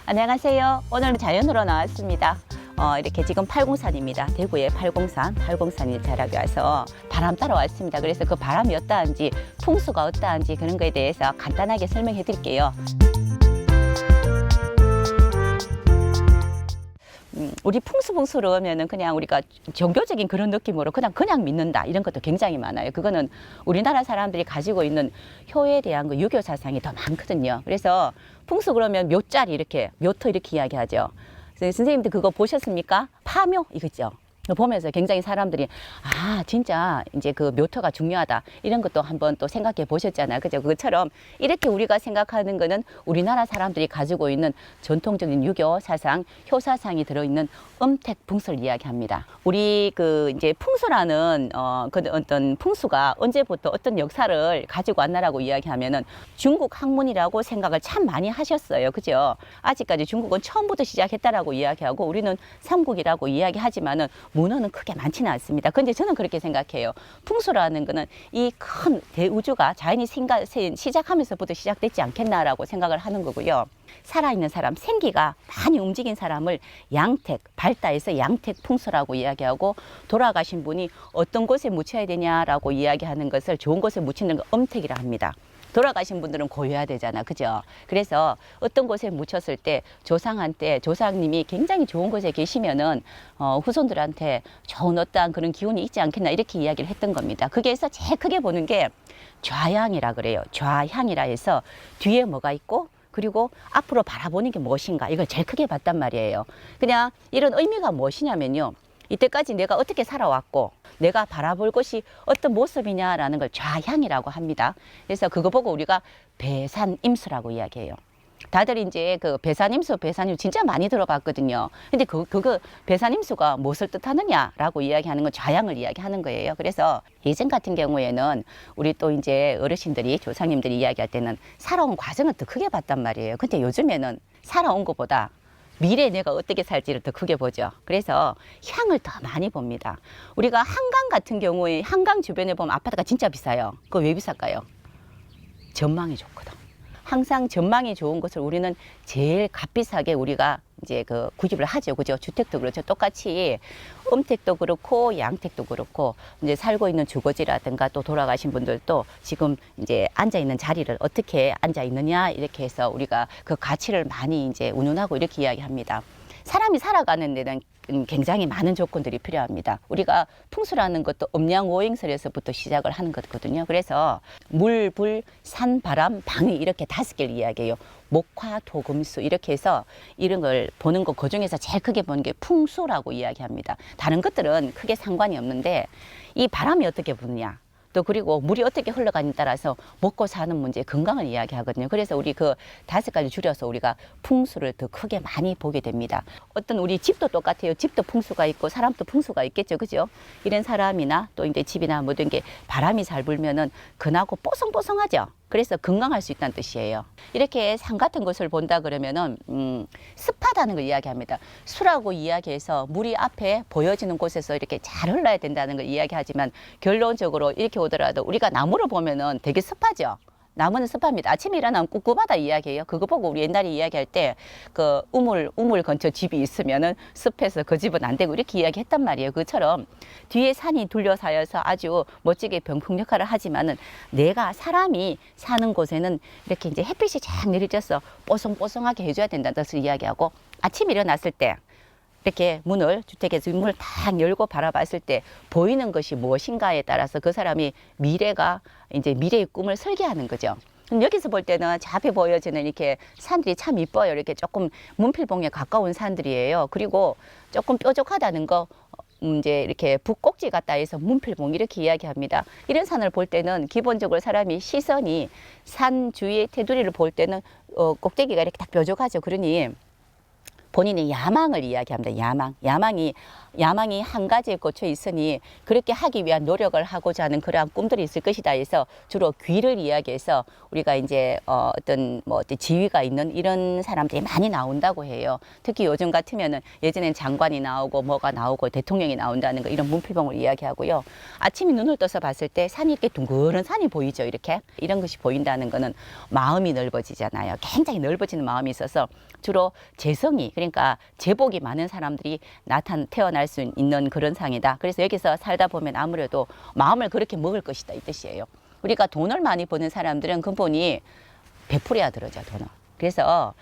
안녕하세요. 오늘은 자연으로 나왔습니다. 이렇게 지금 팔공산입니다. 대구의 팔공산이 자락에 와서 바람 따라 왔습니다. 그래서 그 바람이 어떠한지, 풍수가 어떠한지 그런 거에 대해서 간단하게 설명해 드릴게요. 우리 풍수를 하면은 그냥 우리가 종교적인 그런 느낌으로 그냥 믿는다 이런 것도 굉장히 많아요. 그거는 우리나라 사람들이 가지고 있는 효에 대한 그 유교 사상이 더 많거든요. 그래서 풍수 그러면 묘자리 이렇게 묘토 이렇게 이야기하죠. 선생님들 그거 보셨습니까? 파묘 이거죠. 보면서 굉장히 사람들이 진짜 이제 그 묘토가 중요하다 이런 것도 한번 또 생각해 보셨잖아요. 그죠? 그것처럼 이렇게 우리가 생각하는 거는 우리나라 사람들이 가지고 있는 전통적인 유교 사상, 효사상이 들어있는 음택풍수를 이야기합니다. 우리 그 이제 풍수라는 그 어떤 풍수가 언제부터 어떤 역사를 가지고 왔나라고 이야기하면은 중국 학문이라고 생각을 참 많이 하셨어요. 그죠? 아직까지 중국은 처음부터 시작했다라고 이야기하고 우리는 삼국이라고 이야기하지만은 문헌은 크게 많지는 않습니다. 그런데 저는 그렇게 생각해요. 풍수라는 거는 이 큰 대우주가 자연이 시작하면서부터 시작됐지 않겠나라고 생각을 하는 거고요. 살아있는 사람, 생기가 많이 움직인 사람을 양택, 발다해서 양택 풍수라고 이야기하고 돌아가신 분이 어떤 곳에 묻혀야 되냐라고 이야기하는 것을 좋은 곳에 묻히는 걸 음택이라 합니다. 돌아가신 분들은 고요해야 되잖아. 그죠? 그래서 어떤 곳에 묻혔을 때 조상한테 조상님이 굉장히 좋은 곳에 계시면은 후손들한테 좋은 어떠한 그런 기운이 있지 않겠나 이렇게 이야기를 했던 겁니다. 거기에서 제일 크게 보는 게 좌향이라 그래요. 좌향이라 해서 뒤에 뭐가 있고 그리고 앞으로 바라보는 게 무엇인가 이걸 제일 크게 봤단 말이에요. 그냥 이런 의미가 무엇이냐면요. 이때까지 내가 어떻게 살아왔고 내가 바라볼 것이 어떤 모습이냐라는 걸 좌향이라고 합니다. 그래서 그거 보고 우리가 배산임수라고 이야기해요. 다들 이제 그 배산임수 진짜 많이 들어봤거든요. 근데 그거 배산임수가 무엇을 뜻하느냐라고 이야기하는 건 좌향을 이야기하는 거예요. 그래서 예전 같은 경우에는 우리 또 이제 어르신들이 조상님들이 이야기할 때는 살아온 과정을 더 크게 봤단 말이에요. 근데 요즘에는 살아온 것보다 미래에 내가 어떻게 살지를 더 크게 보죠. 그래서 향을 더 많이 봅니다. 우리가 한강 같은 경우에 한강 주변에 보면 아파트가 진짜 비싸요. 그거 왜 비쌀까요? 전망이 좋거든. 항상 전망이 좋은 것을 우리는 제일 값비싸게 우리가 이제 그 구입을 하죠. 그죠? 주택도 그렇죠. 똑같이 음택도 그렇고 양택도 그렇고 이제 살고 있는 주거지라든가 또 돌아가신 분들도 지금 이제 앉아 있는 자리를 어떻게 앉아 있느냐 이렇게 해서 우리가 그 가치를 많이 이제 운운하고 이렇게 이야기합니다. 사람이 살아가는 데는 굉장히 많은 조건들이 필요합니다. 우리가 풍수라는 것도 음양오행설에서부터 시작을 하는 거거든요. 그래서 물, 불, 산, 바람, 방위 이렇게 5개를 이야기해요. 목화, 토, 금, 수 이렇게 해서 이런 걸 보는 거 그중에서 제일 크게 보는 게 풍수라고 이야기합니다. 다른 것들은 크게 상관이 없는데 이 바람이 어떻게 부느냐 또 그리고 물이 어떻게 흘러가느냐에 따라서 먹고 사는 문제, 건강을 이야기하거든요. 그래서 우리 그 5가지 줄여서 우리가 풍수를 더 크게 많이 보게 됩니다. 어떤 우리 집도 똑같아요. 집도 풍수가 있고 사람도 풍수가 있겠죠. 그죠? 이런 사람이나 또 이제 집이나 모든 게 바람이 잘 불면은 근하고 뽀송뽀송하죠. 그래서 건강할 수 있다는 뜻이에요. 이렇게 산 같은 것을 본다 그러면은 습하다는 걸 이야기합니다. 수라고 이야기해서 물이 앞에 보여지는 곳에서 이렇게 잘 흘러야 된다는 걸 이야기하지만 결론적으로 이렇게 오더라도 우리가 나무를 보면은 되게 습하죠. 나무는 습합니다. 아침에 일어나면 꿉꿉하다 이야기해요. 그거 보고 우리 옛날에 이야기할 때 그 우물 근처 집이 있으면은 습해서 그 집은 안 되고 이렇게 이야기했단 말이에요. 그처럼 뒤에 산이 둘러싸여서 아주 멋지게 병풍 역할을 하지만은 내가 사람이 사는 곳에는 이렇게 이제 햇빛이 쫙 내리쬐서 뽀송뽀송하게 해줘야 된다는 뜻을 이야기하고 아침에 일어났을 때 이렇게 문을 주택에서 문을 딱 열고 바라봤을 때 보이는 것이 무엇인가에 따라서 그 사람이 미래의 꿈을 설계하는 거죠. 여기서 볼 때는 저 앞에 보여지는 이렇게 산들이 참 이뻐요. 이렇게 조금 문필봉에 가까운 산들이에요. 그리고 조금 뾰족하다는 거 이제 이렇게 북꼭지 같다 해서 문필봉 이렇게 이야기합니다. 이런 산을 볼 때는 기본적으로 사람이 시선이 산 주위의 테두리를 볼 때는 꼭대기가 이렇게 딱 뾰족하죠. 그러니 본인의 야망을 이야기합니다. 야망이 야망이 한 가지에 꽂혀 있으니 그렇게 하기 위한 노력을 하고자 하는 그러한 꿈들이 있을 것이다 해서 주로 귀를 이야기해서 우리가 이제 어떤 지위가 있는 이런 사람들이 많이 나온다고 해요. 특히 요즘 같으면은 예전엔 장관이 나오고 뭐가 나오고 대통령이 나온다는 거 이런 문필봉을 이야기하고요. 아침에 눈을 떠서 봤을 때 산이 이렇게 둥그런 산이 보이죠. 이렇게 이런 것이 보인다는 거는 마음이 넓어지잖아요. 굉장히 넓어지는 마음이 있어서 주로 재성이 그러니까 제복이 많은 사람들이 태어날 수 있는 그런 상이다. 그래서 여기서 살다 보면 아무래도 마음을 그렇게 먹을 것이다 이 뜻이에요. 우리가 돈을 많이 버는 사람들은 근본이 베풀어야 들어죠 돈을. 그래서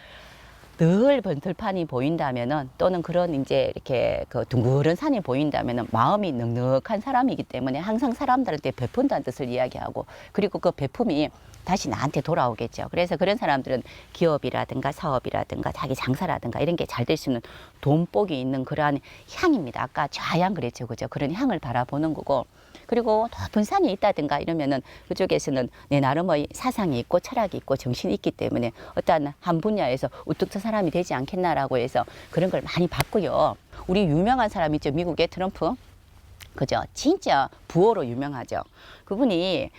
늘 번들판이 보인다면은 또는 그런 이제 이렇게 그 둥그런 산이 보인다면은 마음이 넉넉한 사람이기 때문에 항상 사람들한테 베푼다는 뜻을 이야기하고 그리고 그 베품이 다시 나한테 돌아오겠죠. 그래서 그런 사람들은 기업이라든가 사업이라든가 자기 장사라든가 이런 게 잘 될 수 있는 돈복이 있는 그러한 향입니다. 아까 좌향 그랬죠. 그죠? 그런 향을 바라보는 거고 그리고 높은 산이 있다든가 이러면은 그쪽에서는 내 나름의 사상이 있고 철학이 있고 정신이 있기 때문에 어떠한 한 분야에서 우뚝 서 사람이 되지 않겠나라고 해서 그런 걸 많이 봤고요. 우리 유명한 사람 있죠. 미국의 트럼프. 그죠? 진짜 부호로 유명하죠. 그분이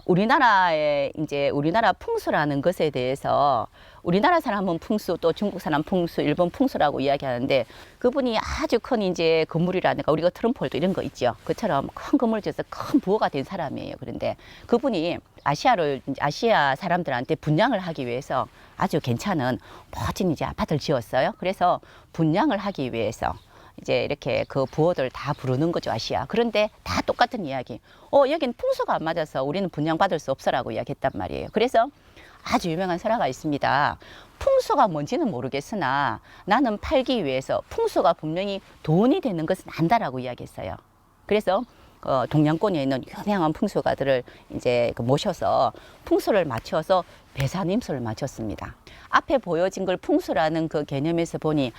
우리나라의 이제 우리나라 풍수라는 것에 대해서 우리나라 사람은 풍수 또 중국 사람 풍수, 일본 풍수라고 이야기하는데 그분이 아주 큰 이제 건물이라든가 우리가 트럼폴도 이런 거 있죠. 그처럼 큰 건물 지어서 큰 부호가 된 사람이에요. 그런데 그분이 아시아 사람들한테 분양을 하기 위해서 아주 괜찮은 멋진 이제 아파트를 지었어요. 그래서 분양을 하기 위해서 이제 이렇게 그 부호들 다 부르는 거죠, 아시아. 그런데 다 똑같은 이야기. 여긴 풍수가 안 맞아서 우리는 분양받을 수 없어라고 이야기했단 말이에요. 그래서 아주 유명한 설화가 있습니다. 풍수가 뭔지는 모르겠으나 나는 팔기 위해서 풍수가 분명히 돈이 되는 것은 안다라고 이야기했어요. 그래서 동양권에 있는 유명한 풍수가들을 이제 모셔서 풍수를 맞춰서 배산임수를 맞췄습니다. 앞에 보여진 걸 풍수라는 그 개념에서 보니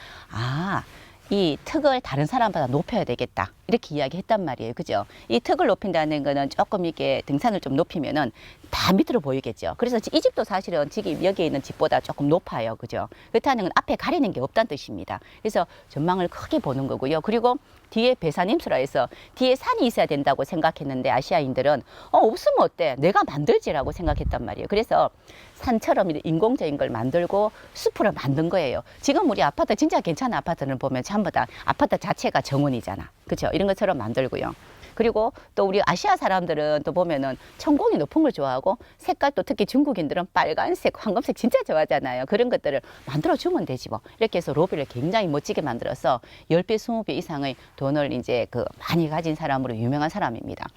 이 턱을 다른 사람보다 높여야 되겠다 이렇게 이야기했단 말이에요. 그죠? 이 턱을 높인다는 거는 조금 이게 등산을 좀 높이면은 다 밑으로 보이겠죠. 그래서 이 집도 사실은 지금 여기 있는 집보다 조금 높아요. 그죠? 그렇다는 건 앞에 가리는 게 없다는 뜻입니다. 그래서 전망을 크게 보는 거고요. 그리고 뒤에 배산임수라 해서 뒤에 산이 있어야 된다고 생각했는데 아시아인들은 없으면 어때? 내가 만들지라고 생각했단 말이에요. 그래서 산처럼 인공적인 걸 만들고 숲을 만든 거예요. 지금 우리 아파트 진짜 괜찮은 아파트를 보면 전부 다 아파트 자체가 정원이잖아. 그렇죠? 이런 것처럼 만들고요. 그리고 또 우리 아시아 사람들은 또 보면은 천공이 높은 걸 좋아하고 색깔도 특히 중국인들은 빨간색, 황금색 진짜 좋아하잖아요. 그런 것들을 만들어주면 되지 뭐. 이렇게 해서 로비를 굉장히 멋지게 만들어서 10배, 20배 이상의 돈을 이제 많이 가진 사람으로 유명한 사람입니다.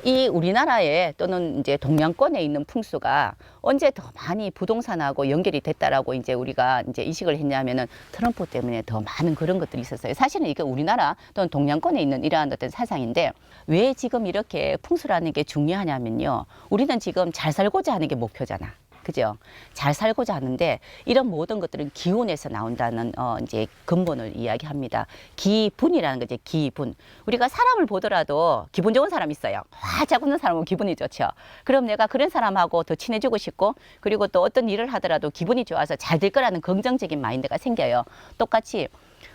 이 우리나라에 또는 이제 동양권에 있는 풍수가 언제 더 많이 부동산하고 연결이 됐다라고 이제 우리가 이제 인식을 했냐면은 트럼프 때문에 더 많은 그런 것들이 있었어요. 사실은 이게 우리나라 또는 동양권에 있는 이러한 어떤 사상인데 왜 지금 이렇게 풍수라는 게 중요하냐면요. 우리는 지금 잘 살고자 하는 게 목표잖아. 그죠? 잘 살고자 하는데 이런 모든 것들은 기운에서 나온다는 이제 근본을 이야기합니다. 기분이라는 거죠. 기분. 우리가 사람을 보더라도 기분 좋은 사람 있어요. 활짝 웃는 사람은 기분이 좋죠. 그럼 내가 그런 사람하고 더 친해지고 싶고 그리고 또 어떤 일을 하더라도 기분이 좋아서 잘 될 거라는 긍정적인 마인드가 생겨요. 똑같이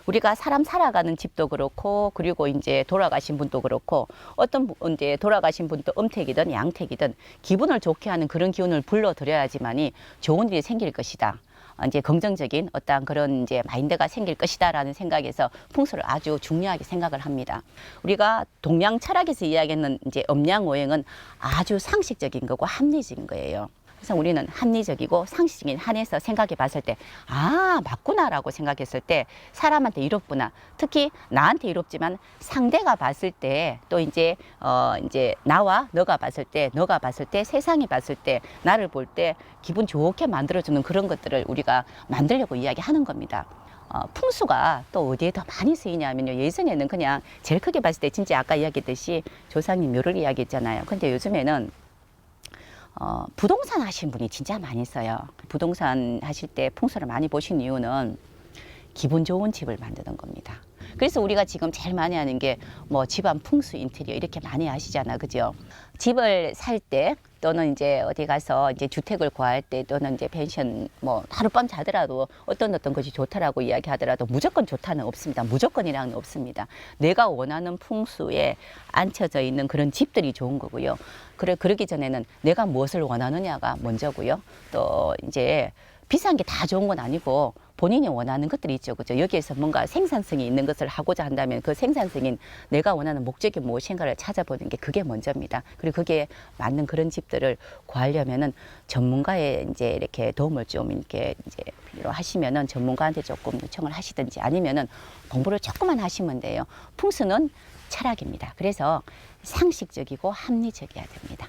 우리가 사람 살아가는 집도 그렇고 그리고 이제 돌아가신 분도 그렇고 어떤 이제 돌아가신 분도 음택이든 양택이든 기분을 좋게 하는 그런 기운을 불러들여야지만이 좋은 일이 생길 것이다. 이제 긍정적인 어떤 그런 이제 마인드가 생길 것이다라는 생각에서 풍수를 아주 중요하게 생각을 합니다. 우리가 동양 철학에서 이야기하는 이제 음양오행은 아주 상식적인 거고 합리적인 거예요. 그래서 우리는 합리적이고 상식적인 한에서 생각해 봤을 때 맞구나라고 생각했을 때 사람한테 이롭구나. 특히 나한테 이롭지만 상대가 봤을 때 또 이제 나와 너가 봤을 때 세상이 봤을 때 나를 볼 때 기분 좋게 만들어주는 그런 것들을 우리가 만들려고 이야기하는 겁니다. 풍수가 또 어디에 더 많이 쓰이냐면요. 예전에는 그냥 제일 크게 봤을 때 진짜 아까 이야기했듯이 조상님 묘를 이야기했잖아요. 근데 요즘에는 부동산 하신 분이 진짜 많이 써요. 부동산 하실 때 풍수를 많이 보신 이유는 기분 좋은 집을 만드는 겁니다. 그래서 우리가 지금 제일 많이 하는 게 뭐 집안 풍수 인테리어 이렇게 많이 하시잖아, 그죠? 집을 살 때 또는 이제 어디 가서 이제 주택을 구할 때 또는 이제 펜션 뭐 하룻밤 자더라도 어떤 것이 좋다라고 이야기하더라도 무조건 좋다는 없습니다. 무조건이라는 없습니다. 내가 원하는 풍수에 앉혀져 있는 그런 집들이 좋은 거고요. 그러기 전에는 내가 무엇을 원하느냐가 먼저고요. 또 이제 비싼 게 다 좋은 건 아니고 본인이 원하는 것들이 있죠. 그죠? 여기에서 뭔가 생산성이 있는 것을 하고자 한다면 그 생산성인 내가 원하는 목적이 무엇인가를 찾아보는 게 그게 먼저입니다. 그리고 그게 맞는 그런 집들을 구하려면은 전문가의 이제 이렇게 도움을 좀 이렇게 이제 필요하시면은 전문가한테 조금 요청을 하시든지 아니면은 공부를 조금만 하시면 돼요. 풍수는 철학입니다. 그래서 상식적이고 합리적이어야 됩니다.